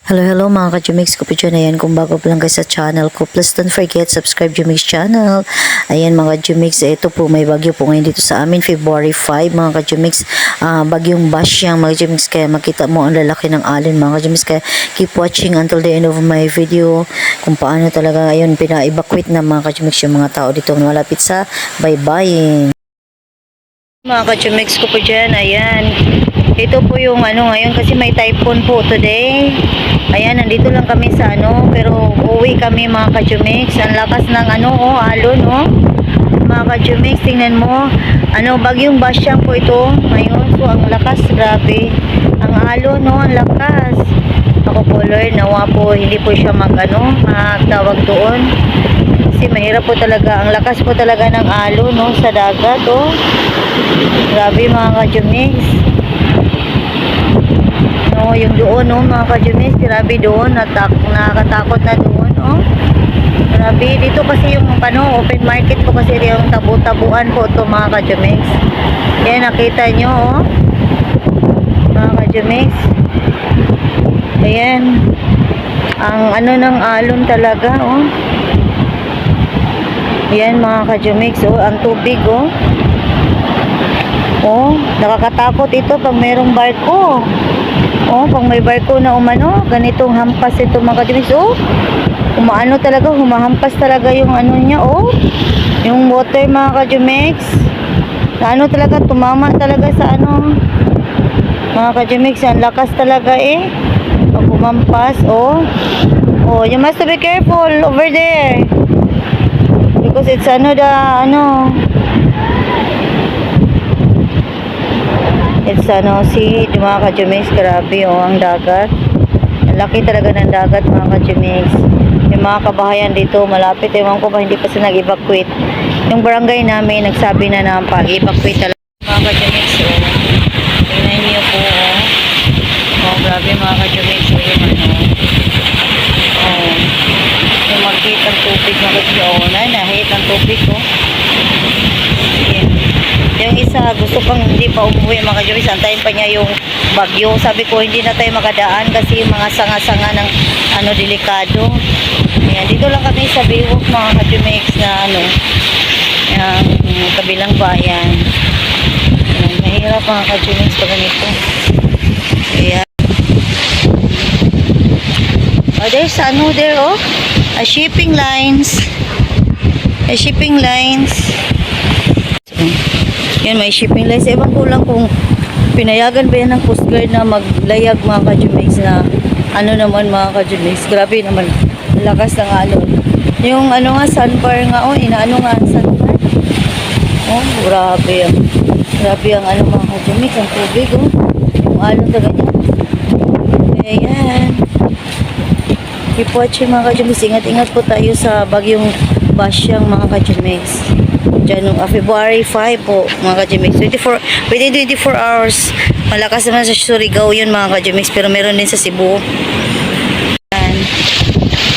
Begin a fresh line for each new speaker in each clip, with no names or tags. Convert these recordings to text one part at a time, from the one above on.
Hello mga ka-Jumix ko po dyan. Ayan, kung bago pa lang kayo sa channel ko, please don't forget, subscribe Jumix channel. Ayan mga Jumix, ito po may bagyo po ngayon dito sa amin, February 5 mga ka-Jumix. Bagyong Basyang mga Jumix, kaya makita mo ang lalaki ng alon mga ka-Jumix. Kaya keep watching until the end of my video kung paano talaga, ayun, pina-evacuate na mga ka-Jumix yung mga tao dito malapit sa baybayin. Mga ka-Jumix ko po dyan, ayan. Ito po yung ngayon kasi may typhoon po today. Ayan, nandito lang kami sa pero uwi kami mga ka-Jumix. Ang lakas ng alon, mga ka-Jumix, tingnan mo. Bagyong Basyang po ito ngayon. So, ang lakas, grabe. Ang alon, ang lakas. Ako po, Lord, nawa po, hindi po siya magtawag doon. Kasi mahirap po talaga, ang lakas po talaga ng alon, sa dagat, Grabe mga ka-Jumix. Yung doon, mga ka-Jumix, grabe doon, nakakatakot na doon, Grabe, dito kasi yung open market po kasi yung tabu-tabuan po to mga ka-Jumix. Yan, nakita nyo, mga ka-Jumix. Ayan, ang ng alon talaga, Ayan mga ka-Jumix, ang tubig, nakakatakot ito pag mayroong barko. Pag may barko na ganitong hampas ito mga ka-Jumix. Talaga, humahampas talaga yung niya, yung water mga ka-Jumix. Na talaga, tumama talaga sa mga ka-Jumix, ang lakas talaga pag humampas, you must be careful over there. Because it's it's sea, mga ka-Jumix, grabe ang dagat. Ang laki talaga ng dagat mga ka-Jumix. Yung mga kabahayan dito malapit, ewan ko ba hindi pa sila nag-evacuate. Yung barangay namin nagsabi na ng pag-evacuate talaga mga ka-Jumix. Tingnan niyo po, grabe mga ka-Jumix, yung mag-hit ang tubig mga ka-Jumix. Nahit ang tubig Yung isa, gusto pang hindi pa umuwi mga ka-Jumix, antayin pa niya yung bagyo. Sabi ko, hindi na tayo makadaan kasi yung mga sanga-sanga ng delikado. Ayan, dito lang kami sa Baywalk mga ka-Jumix na yung kabilang bayan. Ayan, mahirap mga ka-Jumix pag ganito. Ayan. There's there, a shipping lines. A shipping lines. Yan, may shipping lines. Ewan ko lang kung pinayagan ba yan ng Coast Guard na maglayag mga ka-Jumix na naman mga ka-Jumix. Grabe naman, lakas ng alon. Yung sandbar nga, inaano nga ang sandbar. Grabe. Grabe ang mga ka-Jumix, ang tubig, yung alon talaga niya. Ayan. Keep watching mga ka-Jumix. Ingat-ingat po tayo sa bagyong Basyang mga ka-Jumix. Diyan, February 5 po mga ka-Jumix. Within 24 hours, malakas naman sa Surigao yun mga ka-Jumix, pero meron din sa Cebu. Ayan.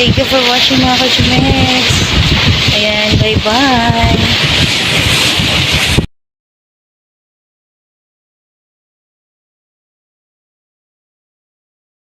Thank you for watching mga ka-Jumix. Ayan, bye-bye.